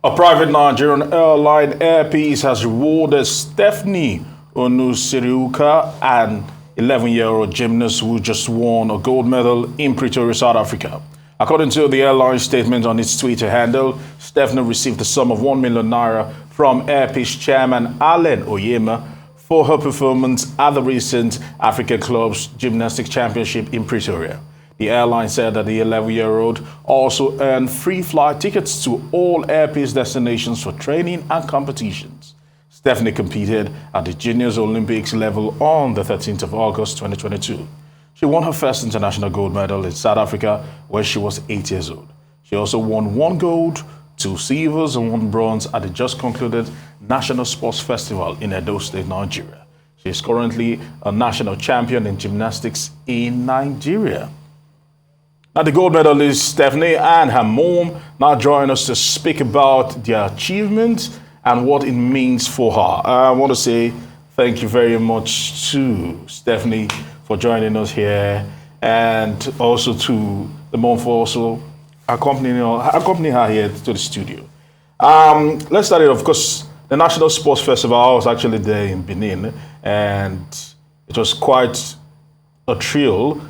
A private Nigerian airline Air Peace has rewarded Stephanie Onusiruka, an 11-year-old gymnast who just won a gold medal in Pretoria, South Africa. According to the airline statement on its Twitter handle, Stephanie received a sum of 1 million naira from Air Peace chairman Allen Oyema for her performance at the recent Africa Clubs Gymnastics Championship in Pretoria. The airline said that the 11-year-old also earned free flight tickets to all Air Peace destinations for training and competitions. Stephanie competed at the Juniors Olympics level on the 13th of August 2022. She won her first international gold medal in South Africa when she was 8 years old. She also won 1 gold, 2 silvers and 1 bronze at the just concluded National Sports Festival in Edo State, Nigeria. She is currently a national champion in gymnastics in Nigeria. Now, the gold medalist Stephanie and her mom now join us to speak about their achievement and what it means for her. I want to say thank you very much to Stephanie for joining us here, and also to the mom for also accompanying her here to the studio. Let's start it off, because the National Sports Festival, I was actually there in Benin, and it was quite a thrill.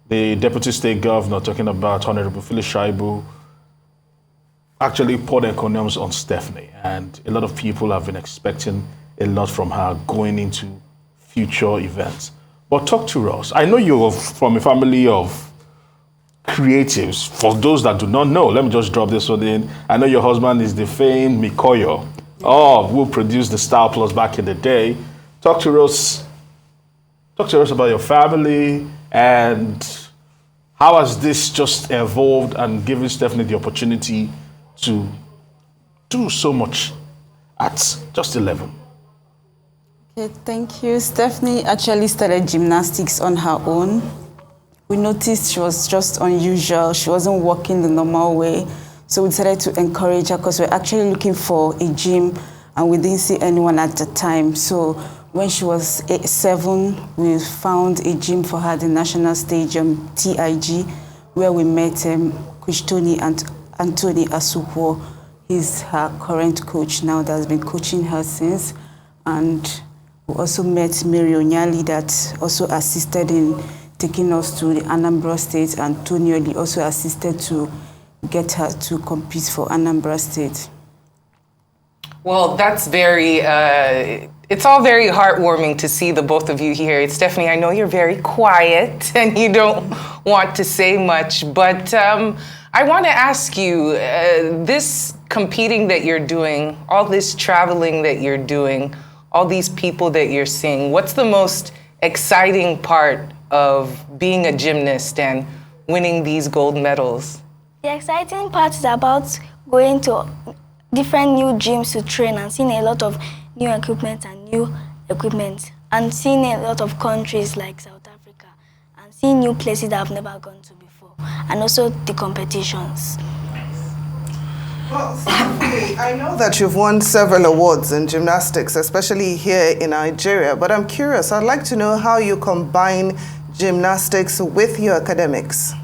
The Deputy State Governor, talking about Honorable Phyllis Shaibu, actually poured encomiums on Stephanie, and a lot of people have been expecting a lot from her going into future events. But talk to us. I know you're from a family of creatives. For those that do not know, let me just drop this one in. I know your husband is the famed Mikoyo, who produced the Star Plus back in the day. Talk to us about your family, and how has this just evolved and given Stephanie the opportunity to do so much at just 11? Okay, thank you. Stephanie actually started gymnastics on her own. We noticed she was just unusual. She wasn't walking the normal way. So we decided to encourage her, because we're actually looking for a gym and we didn't see anyone at the time. So when she was 7, we found a gym for her at the National Stadium, TIG, where we met Coach Tony and Anthony Asukwo. He's her current coach now that has been coaching her since. And we also met Mary Onyali, that also assisted in taking us to the Anambra State, and Tony Oli also assisted to get her to compete for Anambra State. Well, that's it's all very heartwarming to see the both of you here. Stephanie, I know you're very quiet and you don't want to say much, but I want to ask you, this competing that you're doing, all this traveling that you're doing, all these people that you're seeing, what's the most exciting part of being a gymnast and winning these gold medals? The exciting part is about going to different new gyms to train and seeing a lot of new equipment and seeing a lot of countries like South Africa and seeing new places that I've never gone to before, and also the competitions. Well, Stephanie, I know that you've won several awards in gymnastics, especially here in Nigeria, but I'm curious, I'd like to know how you combine gymnastics with your academics.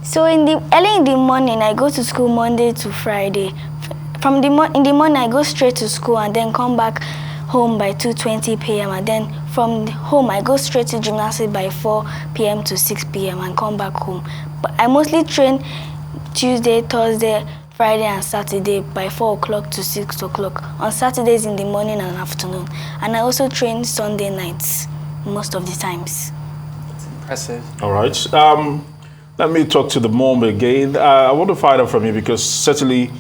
So early in the morning, I go to school Monday to Friday. In the morning, I go straight to school and then come back home by 2:20 p.m. And then from home, I go straight to gymnastics by 4 p.m. to 6 p.m. and come back home. But I mostly train Tuesday, Thursday, Friday and Saturday by 4 o'clock to 6 o'clock. On Saturdays in the morning and afternoon. And I also train Sunday nights most of the times. That's impressive. All right. Let me talk to the mom again. I want to find out from you, because certainly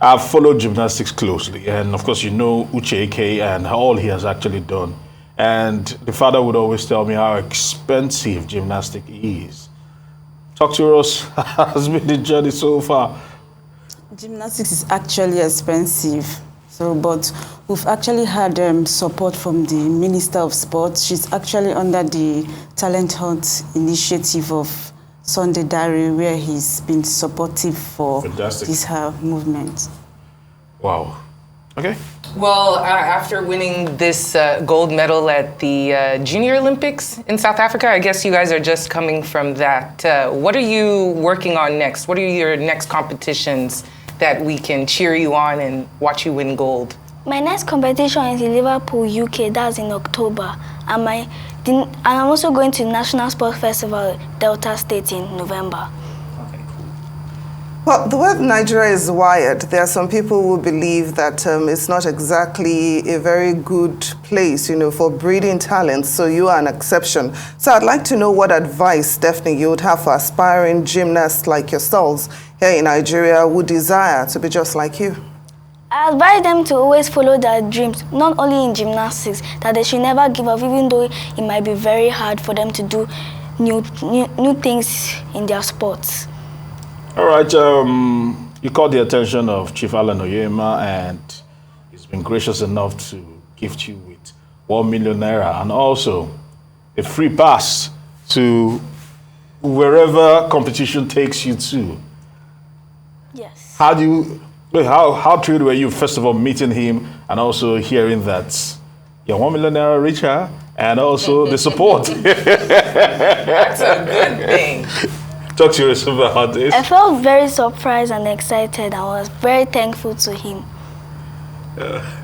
I've followed gymnastics closely. And of course, you know Uche and all he has actually done. And the father would always tell me how expensive gymnastics is. Talk to us. How has been the journey so far? Gymnastics is actually expensive. But we've actually had support from the Minister of Sports. She's actually under the Talent Hunt initiative of Sunday Diary, where he's been supportive for her movement. Wow. Okay. Well, after winning this gold medal at the Junior Olympics in South Africa, I guess you guys are just coming from that. What are you working on next? What are your next competitions that we can cheer you on and watch you win gold? My next competition is in Liverpool, UK. That's in October. And I'm also going to National Sports Festival, Delta State in November. Well, the way Nigeria is wired, there are some people who believe that it's not exactly a very good place, for breeding talent, so you are an exception. So I'd like to know what advice, Stephanie, you would have for aspiring gymnasts like yourselves here in Nigeria who desire to be just like you. I advise them to always follow their dreams, not only in gymnastics, that they should never give up, even though it might be very hard for them to do new things in their sports. All right, you caught the attention of Chief Alan Oyema, and he's been gracious enough to gift you with 1 million naira and also a free pass to wherever competition takes you to. Yes. How thrilled were you, first of all, meeting him and also hearing that you're 1 million naira richer and also the support? That's a good thing. Talk to us about this. I felt very surprised and excited. I was very thankful to him.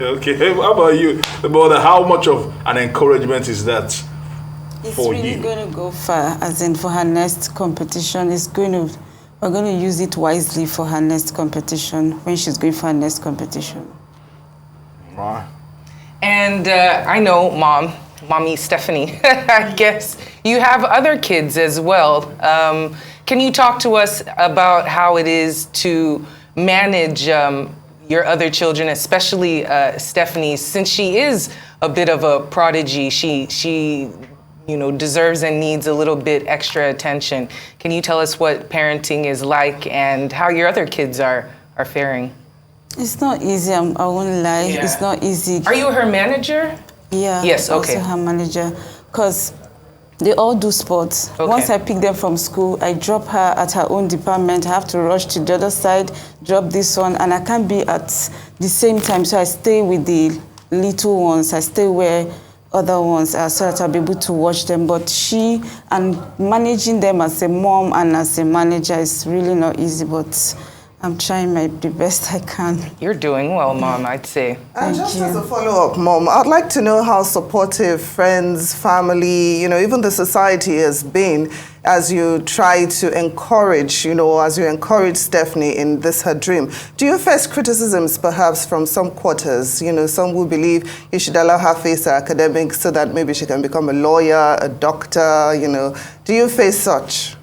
Okay, how about you? About how much of an encouragement is that for you? It's really going to go far, as in for her next competition. We're going to use it wisely for her next competition, when she's going for her next competition. Right. And I know, Mommy Stephanie, I guess you have other kids as well. Can you talk to us about how it is to manage your other children, especially Stephanie, since she is a bit of a prodigy? She deserves and needs a little bit extra attention. Can you tell us what parenting is like and how your other kids are faring? It's not easy, I won't lie. Yeah. It's not easy. Are you her manager? Yeah. Yes, okay. Also her manager, because they all do sports. Okay. Once I pick them from school, I drop her at her own department. I have to rush to the other side, drop this one, and I can't be at the same time. So I stay with the little ones. I stay where other ones are, so that I'll be able to watch them. But she, and managing them as a mom and as a manager is really not easy, but I'm trying the best I can. You're doing well, Mom, I'd say. And just as a follow-up, Mom, I'd like to know how supportive friends, family, even the society has been as you try to encourage, as you encourage Stephanie in this, her dream. Do you face criticisms perhaps from some quarters? Some who believe you should allow her face her academics so that maybe she can become a lawyer, a doctor, Do you face such?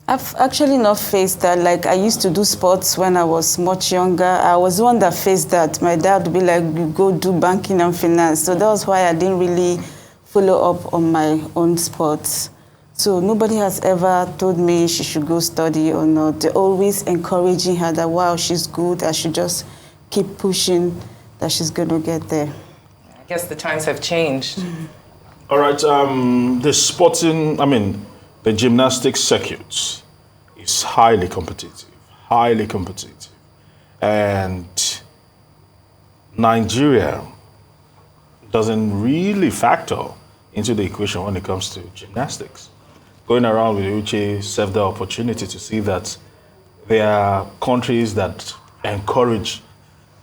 I've actually not faced that. Like, I used to do sports when I was much younger. I was the one that faced that. My dad would be like, you go do banking and finance. So that was why I didn't really follow up on my own sports. So nobody has ever told me she should go study or not. They're always encouraging her that, wow, she's good. I should just keep pushing, that she's going to get there. I guess the times have changed. All right, the gymnastics circuit is highly competitive. And Nigeria doesn't really factor into the equation when it comes to gymnastics. Going around with Uche served the opportunity to see that there are countries that encourage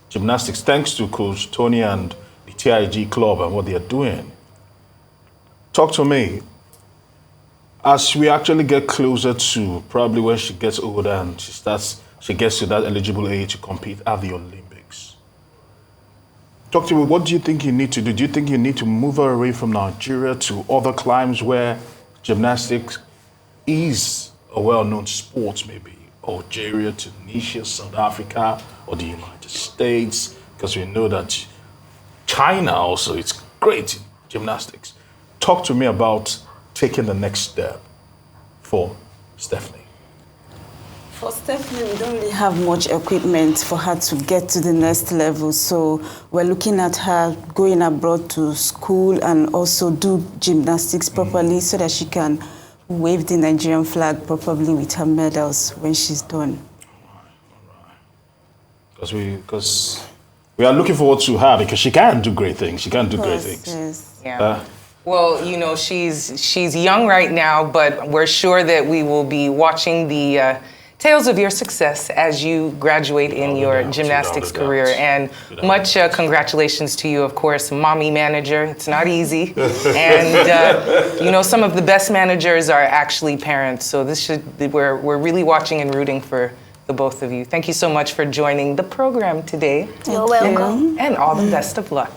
gymnastics, thanks to Coach Tony and the TIG club and what they are doing. Talk to me. As we actually get closer to probably when she gets older and she gets to that eligible age to compete at the Olympics. Talk to me, what do you think you need to do? Do you think you need to move her away from Nigeria to other climes where gymnastics is a well-known sport, maybe Algeria, Tunisia, South Africa, or the United States? Because we know that China also is great in gymnastics. Talk to me about taking the next step for Stephanie. For Stephanie, we don't really have much equipment for her to get to the next level. So we're looking at her going abroad to school and also do gymnastics properly so that she can wave the Nigerian flag properly with her medals when she's done. All right. Because we are looking forward to her because she can do great things. She can do great things. Yes. Yeah. Well, she's young right now, but we're sure that we will be watching the tales of your success as you graduate in your gymnastics career. And much congratulations to you, of course, mommy manager. It's not easy. And, you know, some of the best managers are actually parents. So we're really watching and rooting for the both of you. Thank you so much for joining the program today. You're welcome. And all the best of luck.